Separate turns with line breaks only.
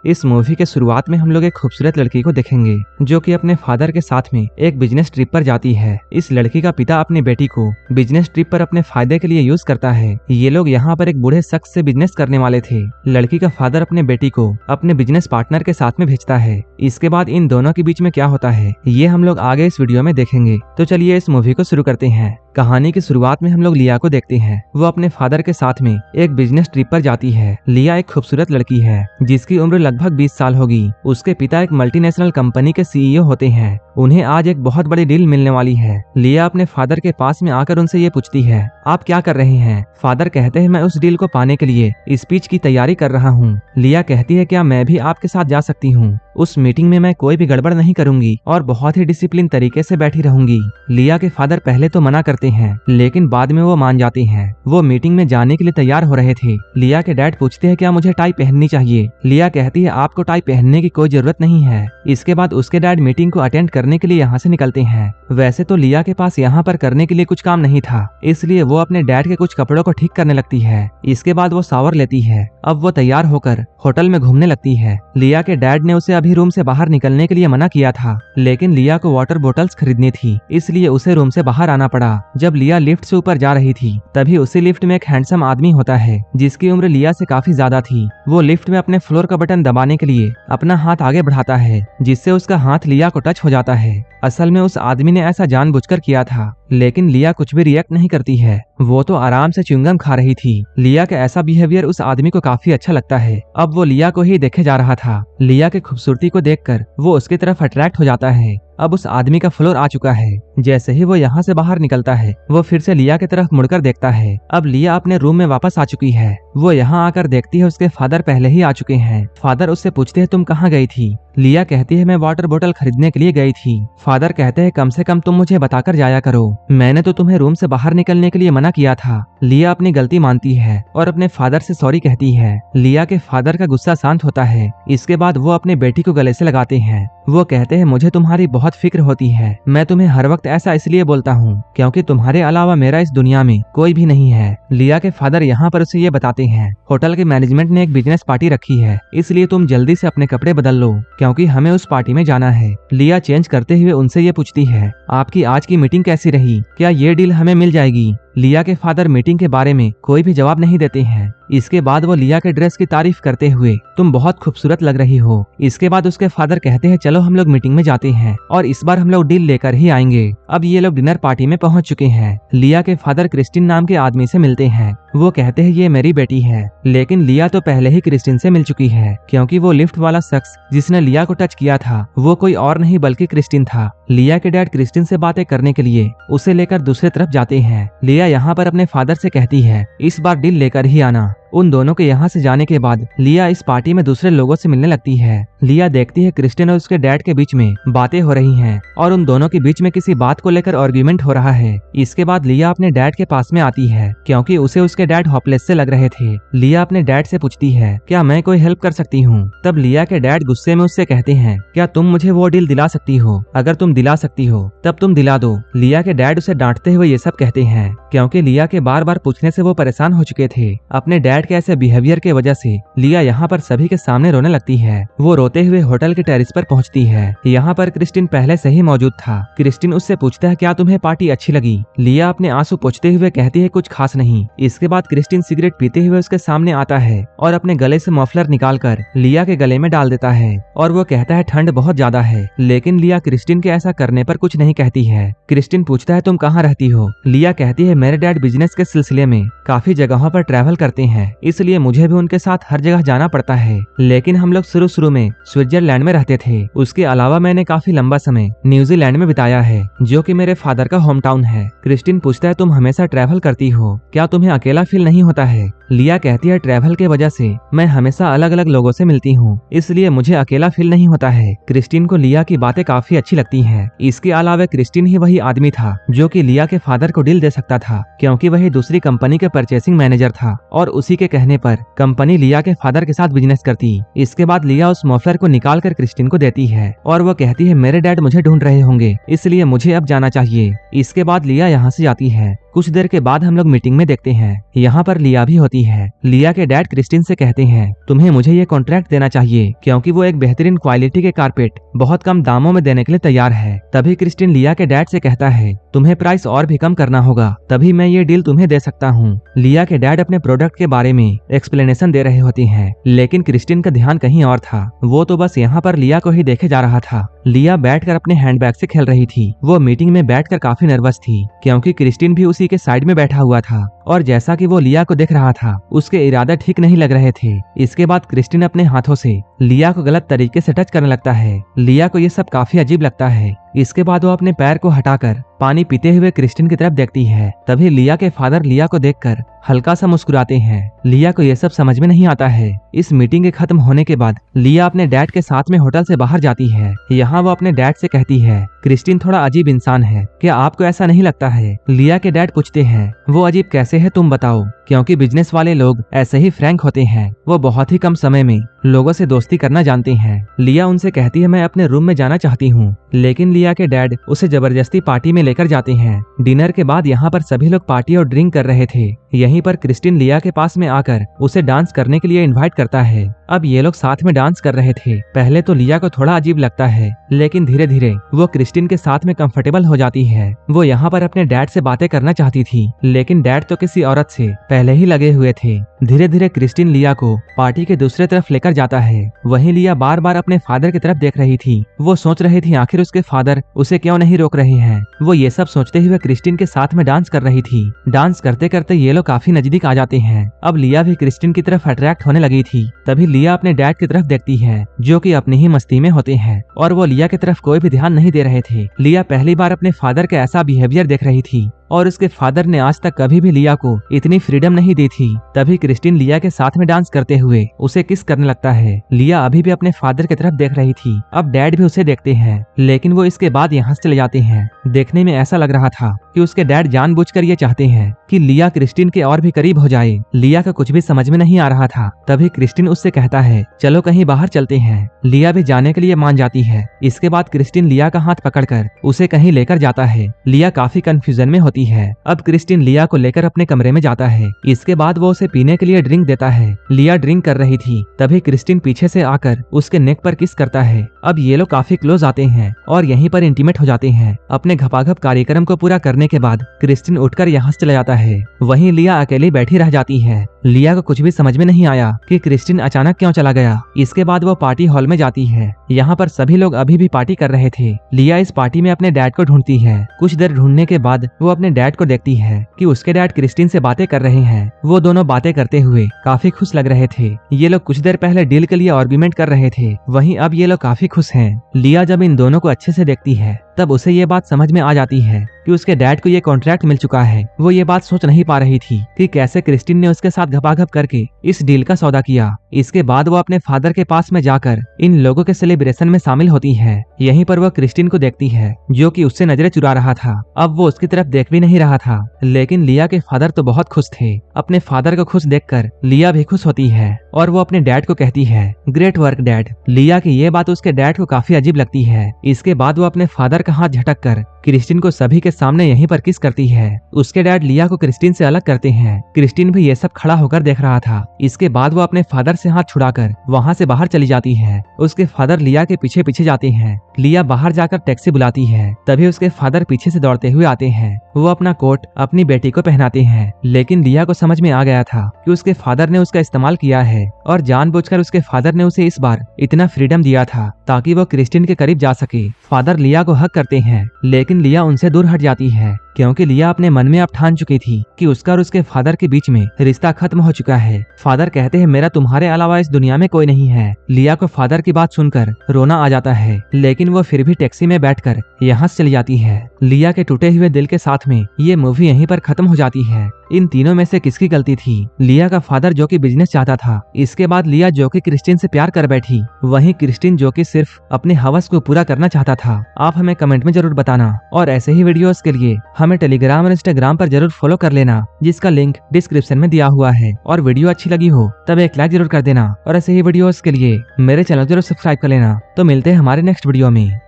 इस मूवी के शुरुआत में हम लोग एक खूबसूरत लड़की को देखेंगे जो कि अपने फादर के साथ में एक बिजनेस ट्रिप पर जाती है। इस लड़की का पिता अपनी बेटी को बिजनेस ट्रिप पर अपने फायदे के लिए यूज करता है। ये लोग यहाँ पर एक बूढ़े शख्स से बिजनेस करने वाले थे। लड़की का फादर अपने बेटी को अपने बिजनेस पार्टनर के साथ में भेजता है। इसके बाद इन दोनों के बीच में क्या होता है ये हम लोग आगे इस वीडियो में देखेंगे। तो चलिए इस मूवी को शुरू करते हैं। कहानी की शुरुआत में हम लोग लिया को देखते हैं। वो अपने फादर के साथ में एक बिजनेस ट्रिप पर जाती है। लिया एक खूबसूरत लड़की है जिसकी उम्र लगभग 20 साल होगी। उसके पिता एक मल्टीनेशनल कंपनी के सीईओ होते हैं। उन्हें आज एक बहुत बड़ी डील मिलने वाली है। लिया अपने फादर के पास में आकर उनसे ये पूछती है, आप क्या कर रहे हैं? फादर कहते हैं, मैं उस डील को पाने के लिए स्पीच की तैयारी कर रहा हूँ। लिया कहती है, क्या मैं भी आपके साथ जा सकती हूँ? उस मीटिंग में मैं कोई भी गड़बड़ नहीं करूंगी और बहुत ही डिसिप्लिन तरीके से बैठी रहूंगी। लिया के फादर पहले तो मना करते हैं लेकिन बाद में वो मान जाते हैं। वो मीटिंग में जाने के लिए तैयार हो रहे थे। लिया के डैड पूछते हैं, क्या मुझे टाई पहननी चाहिए? लिया कहती है, आपको टाई पहनने की कोई जरूरत नहीं है। इसके बाद उसके डैड मीटिंग को अटेंड करने के लिए यहाँ से निकलते हैं। वैसे तो लिया के पास यहाँ पर करने के लिए कुछ काम नहीं था, इसलिए वो अपने डैड के कुछ कपड़ों को ठीक करने लगती है। इसके बाद वो शावर लेती है। अब वो तैयार होकर होटल में घूमने लगती है। लिया के डैड ने उसे अभी रूम से बाहर निकलने के लिए मना किया था, लेकिन लिया को वाटर बोतल्स खरीदनी थी, इसलिए उसे रूम से बाहर आना पड़ा। जब लिया लिफ्ट से ऊपर जा रही थी तभी उसी लिफ्ट में एक हैंडसम आदमी होता है जिसकी उम्र लिया से काफी ज्यादा थी। वो लिफ्ट में अपने फ्लोर का बटन दबाने के लिए अपना हाथ आगे बढ़ाता है जिससे उसका हाथ लिया को टच हो जाता है। असल में उस आदमी ने ऐसा जानबूझकर किया था, लेकिन लिया कुछ भी रिएक्ट नहीं करती है। वो तो आराम से च्युइंगम खा रही थी। लिया का ऐसा बिहेवियर उस आदमी को काफी अच्छा लगता है। अब वो लिया को ही देखे जा रहा था। लिया की खूबसूरती को देखकर वो उसकी तरफ अट्रैक्ट हो जाता है। अब उस आदमी का फ्लोर आ चुका है। जैसे ही वो यहाँ से बाहर निकलता है वो फिर से लिया की तरफ मुड़कर देखता है। अब लिया अपने रूम में वापस आ चुकी है। वो यहाँ आकर देखती है उसके फादर पहले ही आ चुके हैं। फादर उससे पूछते हैं, तुम कहाँ गई थी? लिया कहती है, मैं वाटर बोतल खरीदने के लिए गई थी। फादर कहते हैं, कम से कम तुम मुझे बताकर जाया करो, मैंने तो तुम्हें रूम से बाहर निकलने के लिए मना किया था। लिया अपनी गलती मानती है और अपने फादर से सॉरी कहती है। लिया के फादर का गुस्सा शांत होता है। इसके बाद वो अपने बेटी को गले से लगाते हैं। वो कहते हैं, मुझे तुम्हारी बहुत फिक्र होती है। मैं तुम्हें हर वक्त ऐसा इसलिए बोलता हूँ क्योंकि तुम्हारे अलावा मेरा इस दुनिया में कोई भी नहीं है। लिया के फादर यहाँ पर उसे ये बताते हैं, होटल के मैनेजमेंट ने एक बिजनेस पार्टी रखी है, इसलिए तुम जल्दी से अपने कपड़े बदल लो क्योंकि हमें उस पार्टी में जाना है। लिया चेंज करते हुए उनसे ये पूछती है, आपकी आज की मीटिंग कैसी रही? क्या ये डील हमें मिल जाएगी? लिया के फादर मीटिंग के बारे में कोई भी जवाब नहीं देते हैं। इसके बाद वो लिया के ड्रेस की तारीफ करते हुए, तुम बहुत खूबसूरत लग रही हो। इसके बाद उसके फादर कहते हैं, चलो हम लोग मीटिंग में जाते हैं और इस बार हम लोग डील लेकर ही आएंगे। अब ये लोग डिनर पार्टी में पहुंच चुके हैं। लिया के फादर क्रिस्टिन नाम के आदमी से मिलते हैं। वो कहते हैं, ये मेरी बेटी है, लेकिन लिया तो पहले ही क्रिस्टिन से मिल चुकी है क्योंकि वो लिफ्ट वाला शख्स जिसने लिया को टच किया था वो कोई और नहीं बल्कि क्रिस्टिन था। लिया के डैड क्रिस्टिन से बातें करने के लिए उसे लेकर दूसरी तरफ जाते हैं। लिया यहाँ पर अपने फादर से कहती है, इस बार डील लेकर ही आना। उन दोनों के यहाँ से जाने के बाद लिया इस पार्टी में दूसरे लोगों से मिलने लगती है। लिया देखती है क्रिस्टिन और उसके डैड के बीच में बातें हो रही हैं और उन दोनों के बीच में किसी बात को लेकर आर्गुमेंट हो रहा है। इसके बाद लिया अपने डैड के पास में आती है क्योंकि उसे उसके डैड होपलेस से लग रहे थे। लिया अपने डैड से पूछती है, क्या मैं कोई हेल्प कर सकती हूँ? तब लिया के डैड गुस्से में उससे कहते हैं, क्या तुम मुझे वो डील दिला सकती हो? अगर तुम दिला सकती हो तब तुम दिला दो। लिया के डैड उसे डांटते हुए ये सब कहते हैं क्योंकि लिया के बार बार पूछने से वो परेशान हो चुके थे। अपने डैड के ऐसे बिहेवियर की वजह से लिया यहाँ पर सभी के सामने रोने लगती है। वो रोते हुए होटल के टेरेस पर पहुँचती है। यहाँ पर क्रिस्टिन पहले से ही मौजूद था। क्रिस्टिन उससे पूछता है, क्या तुम्हें पार्टी अच्छी लगी? लिया अपने आंसू पोंछते हुए कहती है, कुछ खास नहीं। इसके बाद क्रिस्टिन सिगरेट पीते हुए उसके सामने आता है और अपने गले से मफलर निकालकर लिया के गले में डाल देता है और वो कहता है, ठंड बहुत ज्यादा है। लेकिन लिया क्रिस्टिन के ऐसा करने पर कुछ नहीं कहती है। क्रिस्टिन पूछता है, तुम कहाँ रहती हो? लिया कहती है, मेरे डैड बिजनेस के सिलसिले में काफी जगहों पर ट्रैवल करते हैं, इसलिए मुझे भी उनके साथ हर जगह जाना पड़ता है। लेकिन हम लोग शुरू में स्विट्जरलैंड में रहते थे। उसके अलावा मैंने काफी लंबा समय न्यूजीलैंड में बिताया है जो कि मेरे फादर का होम टाउन है। क्रिस्टिन पूछता है, तुम हमेशा ट्रैवल करती हो, क्या तुम्हें अकेला फील नहीं होता है? लिया कहती है, ट्रैवल के वजह से मैं हमेशा अलग अलग लोगों से मिलती हूँ, इसलिए मुझे अकेला फील नहीं होता है। क्रिस्टिन को लिया की बातें काफी अच्छी लगती हैं। इसके अलावा क्रिस्टिन ही वही आदमी था जो कि लिया के फादर को डील दे सकता था क्योंकि वही दूसरी कंपनी के परचेसिंग मैनेजर था और उसी के कहने पर कंपनी लिया के फादर के साथ बिजनेस करती। इसके बाद लिया उस मफलर को निकाल कर क्रिस्टिन को देती है और वो कहती है, मेरे डैड मुझे ढूंढ रहे होंगे, इसलिए मुझे अब जाना चाहिए। इसके बाद लिया यहाँ से जाती है। कुछ देर के बाद हम लोग मीटिंग में देखते हैं यहाँ पर लिया भी होती है। लिया के डैड क्रिस्टिन से कहते हैं तुम्हें मुझे ये कॉन्ट्रैक्ट देना चाहिए क्योंकि वो एक बेहतरीन क्वालिटी के कारपेट बहुत कम दामों में देने के लिए तैयार है। तभी क्रिस्टिन लिया के डैड से कहता है तुम्हें प्राइस और भी कम करना होगा तभी मैं ये डील तुम्हें दे सकता हूँ। लिया के डैड अपने प्रोडक्ट के बारे में एक्सप्लेनेशन दे रहे होती हैं, लेकिन क्रिस्टिन का ध्यान कहीं और था। वो तो बस यहाँ पर लिया को ही देखे जा रहा था। लिया बैठकर अपने हैंडबैग से खेल रही थी। वो मीटिंग में बैठकर काफी नर्वस थी क्योंकि क्रिस्टिन भी उसी के साइड में बैठा हुआ था और जैसा कि वो लिया को देख रहा था उसके इरादे ठीक नहीं लग रहे थे। इसके बाद क्रिस्टिन अपने हाथों से लिया को गलत तरीके से टच करने लगता है। लिया को ये सब काफी अजीब लगता है। इसके बाद वो अपने पैर को हटाकर पानी पीते हुए क्रिस्टिन की तरफ देखती है। तभी लिया के फादर लिया को देखकर हल्का सा मुस्कुराते हैं। लिया को ये सब समझ में नहीं आता है। इस मीटिंग के खत्म होने के बाद लिया अपने डैड के साथ में होटल से बाहर जाती है। यहाँ वो अपने डैड से कहती है क्रिस्टिन थोड़ा अजीब इंसान है, क्या आपको ऐसा नहीं लगता है? लिया के डैड पूछते हैं वो अजीब कैसे है तुम बताओ, क्योंकि बिजनेस वाले लोग ऐसे ही फ्रैंक होते हैं। वो बहुत ही कम समय में लोगों से दोस्ती करना जानते हैं। लिया उनसे कहती है मैं अपने रूम में जाना चाहती हूँ, लेकिन लिया के डैड उसे जबरदस्ती पार्टी में लेकर जाते हैं। डिनर के बाद यहाँ पर सभी लोग पार्टी और ड्रिंक कर रहे थे। यहीं पर क्रिस्टिन लिया के पास में आकर उसे डांस करने के लिए इनवाइट करता है। अब ये लोग साथ में डांस कर रहे थे। पहले तो लिया को थोड़ा अजीब लगता है, लेकिन धीरे धीरे वो क्रिस्टिन के साथ में कंफर्टेबल हो जाती है। वो यहाँ पर अपने डैड से बातें करना चाहती थी, लेकिन डैड तो किसी औरत से पहले ही लगे हुए थे। धीरे धीरे क्रिस्टिन लिया को पार्टी के दूसरे तरफ लेकर जाता है। वहीं लिया बार बार अपने फादर की तरफ देख रही थी। वो सोच रही थी आखिर उसके फादर उसे क्यों नहीं रोक रहे हैं। वो ये सब सोचते हुए क्रिस्टिन के साथ में डांस कर रही थी। डांस करते करते ये लोग काफी नजदीक आ जाते हैं। अब लिया भी क्रिस्टिन की तरफ अट्रैक्ट होने लगी थी। तभी लिया अपने डैड की तरफ देखती है, जो कि अपनी ही मस्ती में होते हैं और वो लिया की तरफ कोई भी ध्यान नहीं दे रहे थे। लिया पहली बार अपने फादर का ऐसा बिहेवियर देख रही थी और उसके फादर ने आज तक कभी भी लिया को इतनी फ्रीडम नहीं दी थी। तभी क्रिस्टिन लिया के साथ में डांस करते हुए उसे किस करने लगता है। लिया अभी भी अपने फादर की तरफ देख रही थी। अब डैड भी उसे देखते हैं, लेकिन वो इसके बाद यहाँ से चले जाते हैं। देखने में ऐसा लग रहा था कि उसके डैड जानबूझकर ये चाहते हैं कि लिया क्रिस्टिन के और भी करीब हो जाए। लिया का कुछ भी समझ में नहीं आ रहा था। तभी क्रिस्टिन उससे कहता है चलो कहीं बाहर चलते हैं। लिया भी जाने के लिए मान जाती है। इसके बाद क्रिस्टिन लिया का हाथ पकड़कर उसे कहीं लेकर जाता है। लिया काफी कंफ्यूजन में होती है। अब क्रिस्टिन लिया को लेकर अपने कमरे में जाता है। इसके बाद वो उसे पीने के लिए ड्रिंक देता है। लिया ड्रिंक कर रही थी। तभी क्रिस्टिन पीछे से आकर उसके नेक पर किस करता है। अब ये लोग काफी क्लोज आते हैं और यहीं पर इंटीमेट हो जाते हैं। अपने घपाघप कार्यक्रम को पूरा करने के बाद क्रिस्टिन उठकर यहाँ से चला जाता है। वहीं लिया अकेली बैठी रह जाती है। लिया को कुछ भी समझ में नहीं आया कि क्रिस्टिन अचानक क्यों चला गया। इसके बाद वो पार्टी हॉल में जाती है। यहाँ पर सभी लोग अभी भी पार्टी कर रहे थे। लिया इस पार्टी में अपने डैड को ढूंढती है। कुछ देर ढूंढने के बाद वो अपने डैड को देखती है कि उसके डैड क्रिस्टिन से बातें कर रहे हैं। वो दोनों बातें करते हुए काफी खुश लग रहे थे। ये लोग कुछ देर पहले डील के लिए आर्ग्यूमेंट कर रहे थे, वहीं अब ये लोग काफी खुश हैं। लिया जब इन दोनों को अच्छे से देखती है तब उसे ये बात समझ में आ जाती है कि उसके डैड को ये कॉन्ट्रैक्ट मिल चुका है। वो ये बात सोच नहीं पा रही थी कि कैसे क्रिस्टिन ने उसके साथ घपाघप करके इस डील का सौदा किया। इसके बाद वो अपने फादर के पास में जाकर इन लोगों के सेलिब्रेशन में शामिल होती है। यहीं पर वो क्रिस्टिन को देखती है, जो कि उससे नजरें चुरा रहा था। अब वो उसकी तरफ देख भी नहीं रहा था, लेकिन लिया के फादर तो बहुत खुश थे। अपने फादर को खुश देखकर लिया भी खुश होती है और वो अपने डैड को कहती है ग्रेट वर्क डैड। लिया की ये बात उसके डैड को काफी अजीब लगती है। इसके बाद वो अपने फादर का हाथ झटक कर क्रिस्टिन को सभी के सामने यहीं पर किस करती है। उसके डैड लिया को क्रिस्टिन से अलग करते हैं। क्रिस्टिन भी ये सब खड़ा होकर देख रहा था। इसके बाद वो अपने फादर से हाथ छुड़ाकर वहाँ से बाहर चली जाती है। उसके फादर लिया के पीछे पीछे जाते हैं। लिया बाहर जाकर टैक्सी बुलाती है। तभी उसके फादर पीछे से दौड़ते हुए आते हैं। वो अपना कोट अपनी बेटी को पहनाते हैं, लेकिन लिया को समझ में आ गया था कि उसके फादर ने उसका इस्तेमाल किया है और जानबूझकर उसके फादर ने उसे इस बार इतना फ्रीडम दिया था ताकि वो क्रिस्टिन के करीब जा सके। फादर लिया को हक करते हैं, लेकिन लिया उनसे दूर हट जाती है क्योंकि लिया अपने मन में अब ठान चुकी थी कि उसका और उसके फादर के बीच में रिश्ता खत्म हो चुका है। फादर कहते हैं मेरा तुम्हारे अलावा इस दुनिया में कोई नहीं है। लिया को फादर की बात सुनकर रोना आ जाता है, लेकिन वो फिर भी टैक्सी में बैठकर यहाँ से चली जाती है। लिया के टूटे हुए दिल के साथ में ये मूवी यहीं पर खत्म हो जाती है। इन तीनों में से किसकी गलती थी? लिया का फादर जो कि बिजनेस चाहता था, इसके बाद लिया जो कि क्रिस्टिन से प्यार कर बैठी, वहीं क्रिस्टिन जो कि सिर्फ अपने हवस को पूरा करना चाहता था। आप हमें कमेंट में जरूर बताना और ऐसे ही वीडियोस के लिए हमें टेलीग्राम और इंस्टाग्राम पर जरूर फॉलो कर लेना, जिसका लिंक डिस्क्रिप्शन में दिया हुआ है। और वीडियो अच्छी लगी हो तब एक लाइक जरूर कर देना और ऐसे ही वीडियोस के लिए मेरे चैनल जरूर सब्सक्राइब कर लेना। तो मिलते हैं हमारे नेक्स्ट वीडियो में।